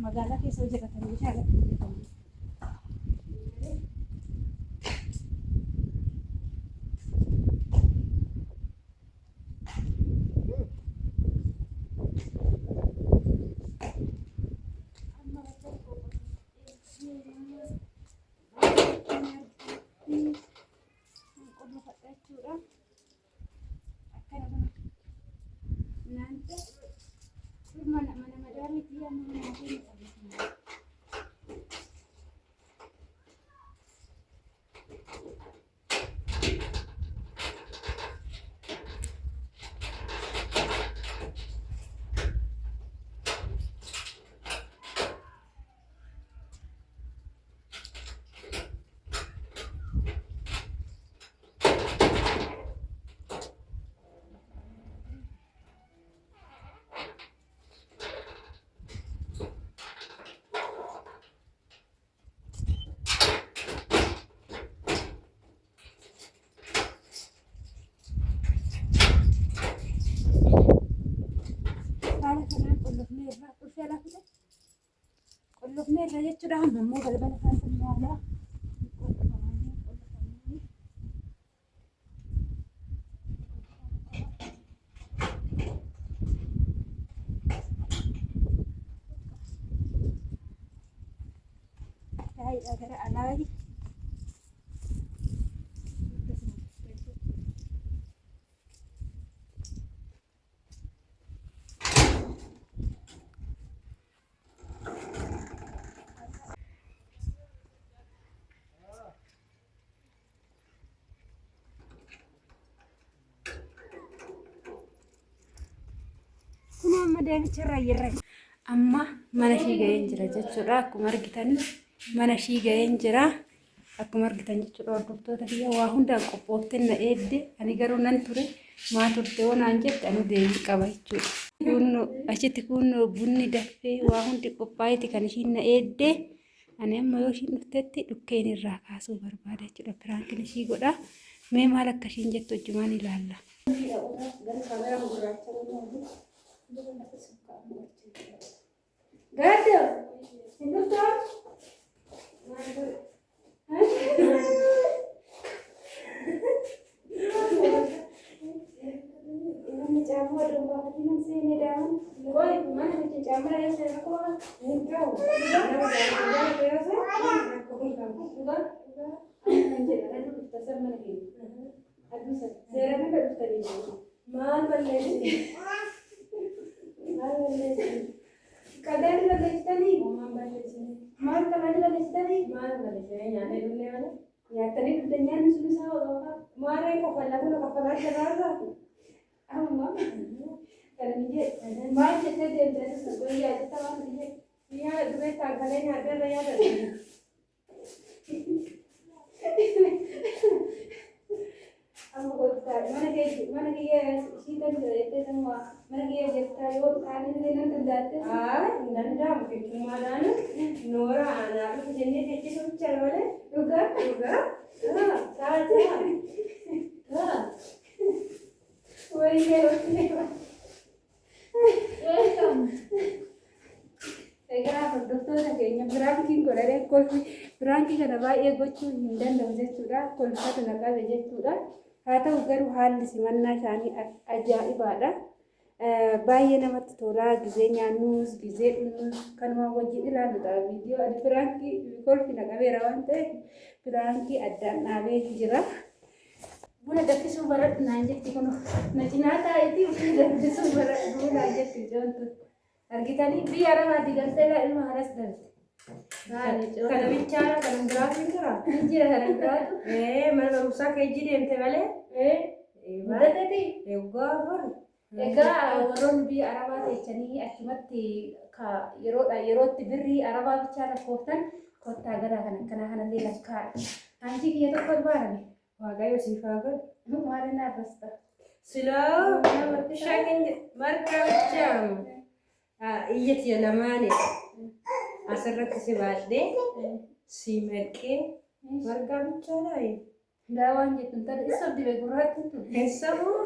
magaalaa keessa hojjetatan meeshaa irratti hojjetanii. Qullubnii irra jechuudha ammoo balbala isaanii ilaalaa. Gara alaayi. Amma mana ishii ga'een jira jechuudha. Akkuma argitan mana ishii ga'een jira. Akkuma argitan jechuudha hordoftoota kiyya waa hundaan qophoofte na eedde. Ani garuu nan ture maa turte naan jette ani deebii qaba jechuudha. Kunoo achitti kunoo bunni dafee waa hundi qophaa'eeti kan ishiin na eedde. Ani amma yoo ishiin dhuftetti dhukkeen irraa kaasuu barbaada jechuudha. Piraankiin ishii godha. Mee maal akka ishiin jettu wajjumaan ilaalla. Gado, sinutan. Ini jamu ada berapa jenis sini dah? Boy, mana macam jamu yang saya aku ni kau. Ada biasa? Aku pun kamu. Bukan? Anjir, ada tu pasal mana ni? Aduh, saya nak kat tadi. Mal balik. Kadang ada istri, mal kadang ada istri, mal ada istri. Yang ada dunia mana? Ya tadi dunia ni susah orang. Mari kapal aku nak kapal aja lah. Amma, kalau ni mal cerita dia terus sekolah ya, kita orang dia dua tahun ni ada raya ada. Amma kota mana dia sih kan itu semua mana dia cerita yo kan ini nanti datang. Nanti mungkin cuma ada Nora anak tu jenis dia tu cakap juga. Saja. Welcome. Egaa hordoftoota keenya biraankiin godhadhee kolfi biraankii kana baay'ee gochuu hin danda'u jechuudha. Kolfata naqabe jechuudha. Haa ta'u garuu haalli simannaa isaanii ajaa'ibaadha. Baay'ee namatti tola. Gizee nyaannus, gizee dhugnus kanuma wajjin ilaalludha. Viidiyoo ani biraankii kolfi naqabeera waan ta'eef biraankii addaan dhaabee jira. Buna danfisuu baradhu naan jetti kun na cinaa taa'eetii buna danfisuu baradhu naan jetti ijoontu. Argitanii biyya arabaatti galteedha ilma haras dalte. Kana bichaadha kan biraatu hin jira. Hin jira kan biraatu. Mana barumsaa kee deemte malee. Muddateeti. Egaa afur. Egaa warroonni biyya arabaa teechanii achumatti yerootti birrii arabaa bichaa lakkooftan kottaa garaa kan akkanaa kanallee lakkaa'e. Anti kiyya tokko baarame. Waaqayyo siif haa godhu. Maali naaf basta. Silaa shakin markaa bichaa. Iyyati lamaani. asirratti si baadhee si merqee margaa bichaadhaa. Daawwan jettuun taate isa dibe gurraatti tu. Eessamoo?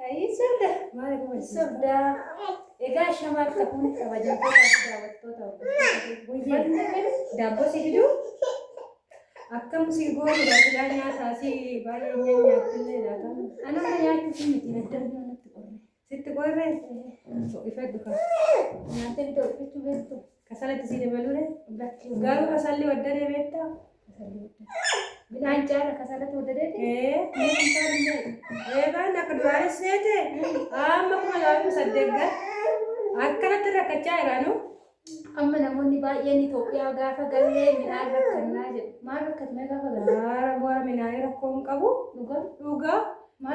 Ayi soda. Maal kuma Soda. Egaa shamaaf qabuun kabajamtoota daawwattoota daabboo si fiduu? Akkam si goonu gaazexaa nyaataa si baay'ee nyaattillee laatamu. Anuma nyaachuuf miti naddarbii natti qorre. Sitti qorree? Ifadhu kan. Nyaatee bitoo bituu beektu. Kasalatti si dabaluure? Bakki Garuu kasalli waddanee beektaa? midhaan caala kasalatti waddadeeti. Midhaan caala Eegaan akka duraanis seete amma kuma laafuu saddeeggar akkanatti rakkachaa jiraanu. amma namoonni baay'een Itoophiyaa gaafa gallee midhaan rakkannaa jedhu. Maal rakkatnee gaafa galle? Haara bu'aa midhaanii rakkoo hin qabu. Dhugaa?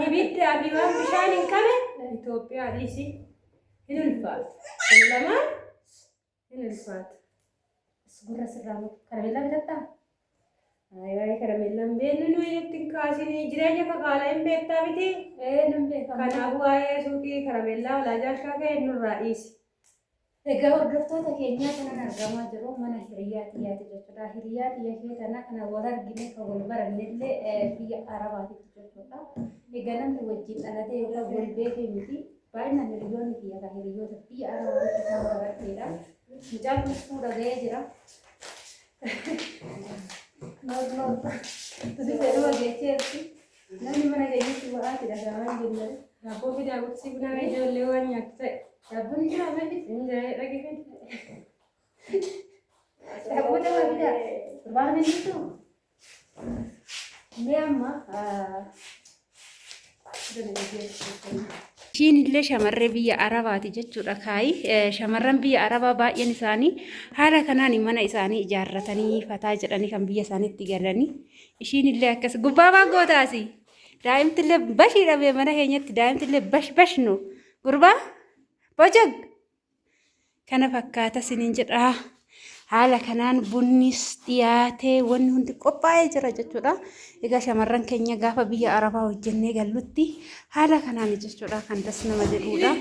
Ibiddaa fi waan bishaan hin qabe Itoophiyaa dhiisi hin ulfaatu. Lamaan hin ulfaatu. Gurra sirraa karameellaa bitadhaa? Ayi karameellaan beeknu nuyi ittiin kaasinii jireenya fagaalaa hin beektaa miti. Nan beekama. Kanaafuu waa'ee suuqii karameellaa olaa jaalkaa ka'e nurraa dhiisi. Egaa hordoftoota keenyaa kanan argamaa jiru mana hiriyaa xiyyaati jechuudha. Hiriyaa xiyya kee kana kana wal argine kan wal barannellee biyya Arabaatitti jechuudha. Egaa namni wajjin dhalatee yookaan wal beekee miti. Baay'inaan hiriyoonni xiyya kan hiriyoota biyya Arabaatitti kan baratteedha. Mucaan kutuu dhaga'ee jira. Noor. Tuti fedhuu dhageecheerti. Namni mana keenyatti wa'aati dhagahamaa jenna. Daabboo fi daawwitii buna ijoollee waan nyaatu ta'e. Daabboon jira meeqi? Injiree dhagifin. Daabboon dhabaa bitaa? Turbaan binnitu? Mee amma ishiin illee shamarree biyya Arabaati jechuudha kaayi. Shamarran biyya Arabaa baay'een isaanii haala kanaan mana isaanii ijaarratanii fataa jedhanii kan biyya isaaniitti galanii. Ishiin illee akkas gubbaa baa gootaasi. Daa'imtillee bashii dhabee mana keenyatti daa'imtillee bash nu gurbaa bojog kana fakkaata siniin jedha. Haala kanaan bunnis dhiyaatee wanni hundi qophaa'ee jira jechuudha. Egaa shamarran keenya gaafa biyya Arabaa hojjennee gallutti haala kanaan jechuudha kan das nama jedhudha.